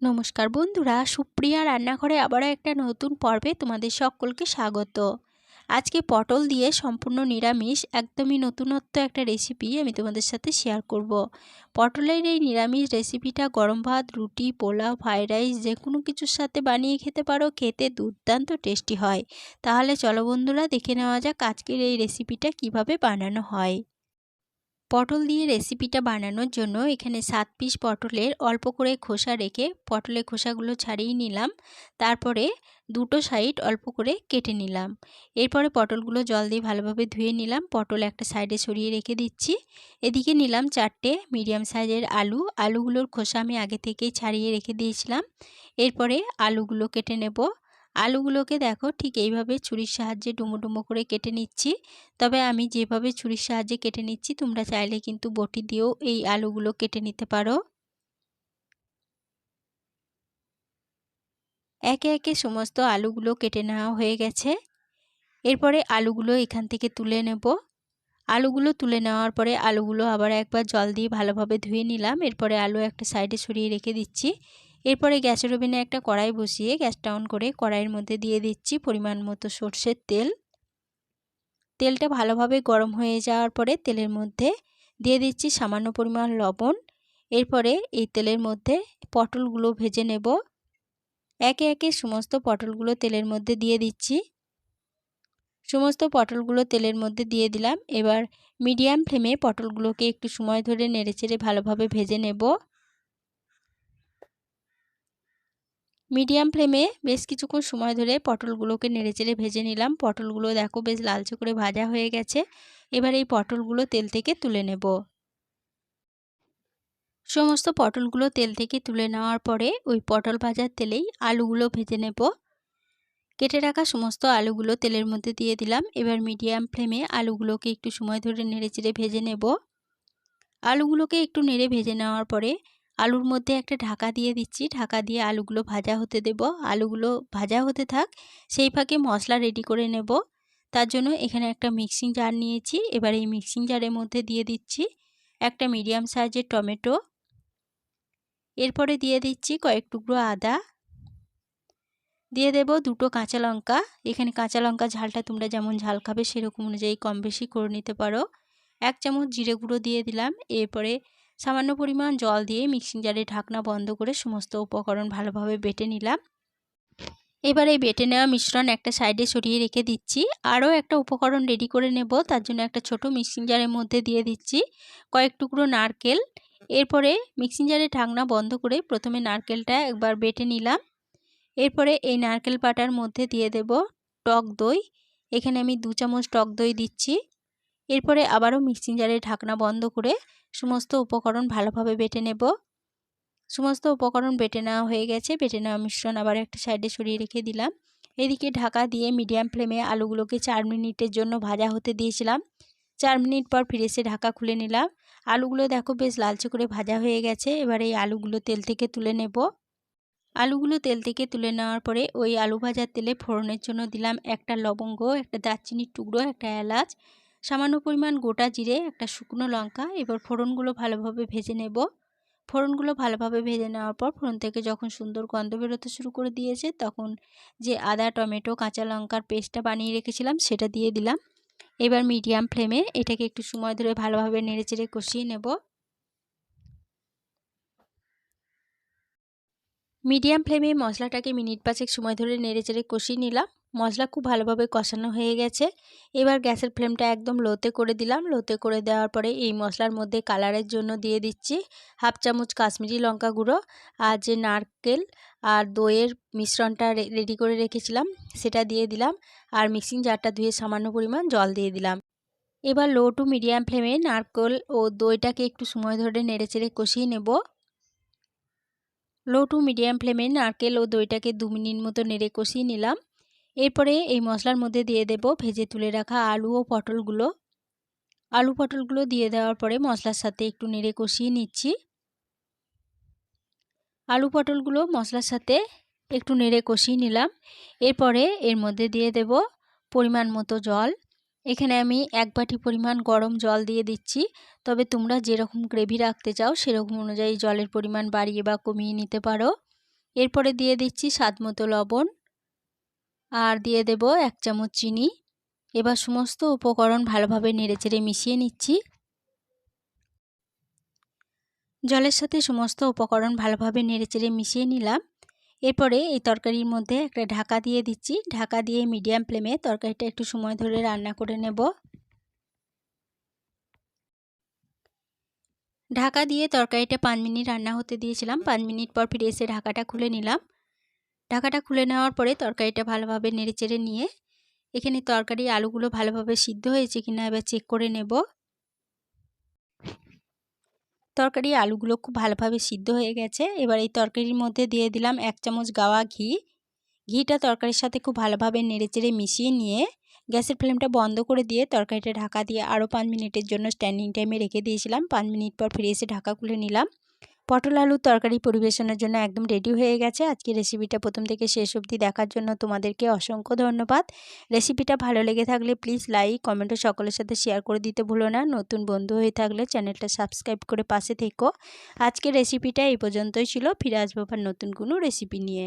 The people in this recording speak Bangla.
নমস্কার বন্ধুরা, সুপ্রিয়া রান্নাঘরে আবারও একটা নতুন পর্বে তোমাদের সকলকে স্বাগত। আজকে পটল দিয়ে সম্পূর্ণ নিরামিষ একদমই নতুনত্ব একটা রেসিপি আমি তোমাদের সাথে শেয়ার করব। পটলের এই নিরামিষ রেসিপিটা গরম ভাত, রুটি, পোলাও, ফ্রাইড রাইস যে কোনো কিছুর সাথে বানিয়ে খেতে পারো, খেতে দুর্দান্ত টেস্টি হয়। তাহলে চলো বন্ধুরা, দেখে নেওয়া যাক আজকের এই রেসিপিটা কিভাবে বানানো হয়। পটল দিয়ে রেসিপিটা বানানোর জন্য এখানে 7 পিস পটলের অল্প করে খোসা রেখে পটলের খোসাগুলো ছাড়িয়ে নিলাম। তারপরে দুটো সাইড অল্প করে কেটে নিলাম। এরপরে পটলগুলো জল দিয়ে ভালোভাবে ধুয়ে নিলাম। পটল একটা সাইডে সরিয়ে রেখে দিচ্ছি। এদিকে নিলাম 4টে মিডিয়াম সাইজের আলুগুলোর খোসা আমি আগে থেকেই ছাড়িয়ে রেখে দিয়েছিলাম। এরপরে আলুগুলো কেটে নেব। আলুগুলোকে দেখো ঠিক এইভাবে ছুরির সাহায্যে ডুমো ডুমো করে কেটে নিচ্ছি। তবে আমি যেভাবে ছুরির সাহায্যে কেটে নিচ্ছি তোমরা চাইলে কিন্তু বটি দিয়েও এই আলুগুলো কেটে নিতে পারো। একে একে সমস্ত আলুগুলো কেটে নেওয়া হয়ে গেছে। এরপরে আলুগুলো এখান থেকে তুলে নেব। আলুগুলো তুলে নেওয়ার পরে আলুগুলো আবার একবার জল দিয়ে ভালোভাবে ধুয়ে নিলাম। এরপরে আলু একটা সাইডে সরিয়ে রেখে দিচ্ছি। এরপরে গ্যাসের ওভেনে একটা কড়াই বসিয়ে গ্যাসটা অন করে কড়াইয়ের মধ্যে দিয়ে দিচ্ছি পরিমাণ মতো সরষের তেল। তেলটা ভালোভাবে গরম হয়ে যাওয়ার পরে তেলের মধ্যে দিয়ে দিচ্ছি সামান্য পরিমাণ লবণ। এরপরে এই তেলের মধ্যে পটলগুলো ভেজে নেব। একে একে সমস্ত পটলগুলো তেলের মধ্যে দিয়ে দিচ্ছি। সমস্ত পটলগুলো তেলের মধ্যে দিয়ে দিলাম। এবার মিডিয়াম ফ্লেমে পটলগুলোকে একটু সময় ধরে নেড়েচেড়ে ভালোভাবে ভেজে নেব। মিডিয়াম ফ্লেমে বেশ কিছুক্ষণ সময় ধরে পটলগুলোকে নেড়েচেড়ে ভেজে নিলাম। পটলগুলো দেখো বেশ লালচে করে ভাজা হয়ে গেছে। এবার এই পটলগুলো তেল থেকে তুলে নেব। সমস্ত পটলগুলো তেল থেকে তুলে নেওয়ার পরে ওই পটল ভাজার তেলেই আলুগুলো ভেজে নেব। কেটে রাখা সমস্ত আলুগুলো তেলের মধ্যে দিয়ে দিলাম। এবার মিডিয়াম ফ্লেমে আলুগুলোকে একটু সময় ধরে নেড়েচেড়ে ভেজে নেব। আলুগুলোকে একটু নেড়ে ভেজে নেওয়ার পরে আলুর মধ্যে একটা ঢাকা দিয়ে দিচ্ছি। ঢাকা দিয়ে আলুগুলো ভাজা হতে দেব। আলুগুলো ভাজা হতে থাক, সেই ফাঁকে মশলা রেডি করে নেব। তার জন্য এখানে একটা মিক্সিং জার নিয়েছি। এবার এই মিক্সিং জারের মধ্যে দিয়ে দিচ্ছি একটা মিডিয়াম সাইজের টমেটো। এরপরে দিয়ে দিচ্ছি কয়েক টুকরো আদা, দিয়ে দেব দুটো কাঁচা লঙ্কা। এখানে কাঁচা লঙ্কা ঝালটা তোমরা যেমন ঝাল খাবে সেরকম অনুযায়ী কম বেশি করে নিতে পারো। 1 চামচ জিরে গুঁড়ো দিয়ে দিলাম। এরপরে সামান্য পরিমাণ জল দিয়ে মিক্সিং জারে ঢাকনা বন্ধ করে সমস্ত উপকরণ ভালোভাবে বেটে নিলাম। এবার এই বেটে নেওয়া মিশ্রণ একটা সাইডে সরিয়ে রেখে দিচ্ছি। আরও একটা উপকরণ রেডি করে নেব। তার জন্য একটা ছোট মিক্সিং জারের মধ্যে দিয়ে দিচ্ছি কয়েক টুকরো নারকেল। এরপরে মিক্সিং জারে ঢাকনা বন্ধ করে প্রথমে নারকেলটা একবার বেটে নিলাম। এরপরে এই নারকেল বাটার মধ্যে দিয়ে দেব টক দই। এখানে আমি 2 চামচ টক দই দিচ্ছি। এরপরে আবারও মিক্সিং জারে ঢাকনা বন্ধ করে সমস্ত উপকরণ ভালোভাবে বেটে নেব। সমস্ত উপকরণ বেটে নেওয়া হয়ে গেছে। বেটে নেওয়া মিশ্রণ আবার একটা সাইডে সরিয়ে রেখে দিলাম। এদিকে ঢাকা দিয়ে মিডিয়াম ফ্লেমে আলুগুলোকে 4 মিনিটের জন্য ভাজা হতে দিয়েছিলাম। 4 মিনিট পর ফিরে এসে ঢাকা খুলে নিলাম। আলুগুলো দেখো বেশ লালচে করে ভাজা হয়ে গেছে। এবার এই আলুগুলো তেল থেকে তুলে নেব। আলুগুলো তেল থেকে তুলে নেওয়ার পরে ওই আলু ভাজার তেলে ফোড়নের জন্য দিলাম একটা লবঙ্গ, একটা দারচিনির টুকরো, একটা এলাচ, সামান্য পরিমাণ গোটা জিরে, একটা শুকনো লঙ্কা। এবার ফোড়নগুলো ভালোভাবে ভেজে নেব। ফোড়নগুলো ভালোভাবে ভেজে নেওয়ার পর ফোড়ন থেকে যখন সুন্দর গন্ধ বেরোতে শুরু করে দিয়েছে তখন যে আদা, টমেটো, কাঁচা লঙ্কার পেস্টটা বানিয়ে রেখেছিলাম সেটা দিয়ে দিলাম। এবার মিডিয়াম ফ্লেমে এটাকে একটু সময় ধরে ভালোভাবে নেড়েচেড়ে কষিয়ে নেব। মিডিয়াম ফ্লেমে মশলাটাকে মিনিট 5 সময় ধরে নেড়েচেড়ে কষিয়ে নিলাম। মশলা খুব ভালোভাবে কষানো হয়ে গেছে। এবার গ্যাসের ফ্লেমটা একদম লোতে করে দিলাম। লোতে করে দেওয়ার পরে এই মশলার মধ্যে কালারের জন্য দিয়ে দিচ্ছি 1/2 চামচ কাশ্মীরি লঙ্কা গুঁড়ো। আর যে নারকেল আর দইয়ের মিশ্রণটা রেডি করে রেখেছিলাম সেটা দিয়ে দিলাম। আর মিক্সিং জারটা ধুয়ে সামান্য পরিমাণ জল দিয়ে দিলাম। এবার লো টু মিডিয়াম ফ্লেমে নারকেল ও দইটাকে একটু সময় ধরে নেড়েচেড়ে কষিয়ে নেব। লো টু মিডিয়াম ফ্লেমে নারকেল ও দইটাকে 2 মিনিট মতো নেড়ে কষিয়ে নিলাম। এরপরে এই মশলার মধ্যে দিয়ে দেব ভেজে তুলে রাখা আলু ও পটলগুলো। আলু পটলগুলো দিয়ে দেওয়ার পরে মশলার সাথে একটু নেড়ে কষিয়ে নিচ্ছি। আলু পটলগুলো মশলার সাথে একটু নেড়ে কষিয়ে নিলাম। এরপরে এর মধ্যে দিয়ে দেব পরিমাণ মতো জল। এখানে আমি 1 বাটি পরিমাণ গরম জল দিয়ে দিচ্ছি। তবে তোমরা যেরকম গ্রেভি রাখতে চাও সেরকম অনুযায়ী জলের পরিমাণ বাড়িয়ে বা কমিয়ে নিতে পারো। এরপরে দিয়ে দিচ্ছি স্বাদ মতো লবণ আর দিয়ে দেব 1 চামচ চিনি। এবার সমস্ত উপকরণ ভালোভাবে নেড়েচেড়ে মিশিয়ে নিচ্ছি। জলের সাথে সমস্ত উপকরণ ভালোভাবে নেড়েচেড়ে মিশিয়ে নিলাম। এরপরে এই তরকারির মধ্যে একটা ঢাকা দিয়ে দিচ্ছি। ঢাকা দিয়ে মিডিয়াম ফ্লেমে তরকারিটা একটু সময় ধরে রান্না করে নেব। ঢাকা দিয়ে তরকারিটা 5 মিনিট রান্না হতে দিয়েছিলাম। 5 মিনিট পর ফিরে এসে ঢাকাটা খুলে নিলাম। ঢাকাটা খুলে নেওয়ার পরে তরকারিটা ভালোভাবে নেড়েচেড়ে নিয়ে এখানে তরকারি আলুগুলো ভালোভাবে সিদ্ধ হয়েছে কিনা এবার চেক করে নেব। তরকারি আলুগুলো খুব ভালোভাবে সিদ্ধ হয়ে গেছে। এবার এই তরকারির মধ্যে দিয়ে দিলাম 1 চামচ গাওয়া ঘি। ঘিটা তরকারির সাথে খুব ভালোভাবে নেড়েচেড়ে মিশিয়ে নিয়ে গ্যাসের ফ্লেমটা বন্ধ করে দিয়ে তরকারিটা ঢাকা দিয়ে আরও 5 মিনিটের জন্য স্ট্যান্ডিং টাইমে রেখে দিয়েছিলাম। 5 মিনিট পর ফিরে এসে ঢাকা খুলে নিলাম। পটল আলুর তরকারি পরিবেশনের জন্য একদম রেডি হয়ে গেছে। আজকের রেসিপিটা প্রথম থেকে শেষ অবধি দেখার জন্য তোমাদেরকে অসংখ্য ধন্যবাদ। রেসিপিটা ভালো লেগে থাকলে প্লিজ লাইক কমেন্ট ও সকলের সাথে শেয়ার করে দিতে ভুলো না। নতুন বন্ধু হয়ে থাকলে চ্যানেলটা সাবস্ক্রাইব করে পাশে থেকো। আজকের রেসিপিটা এই পর্যন্তই ছিল। ফিরে আসবো আবার নতুন কোনো রেসিপি নিয়ে।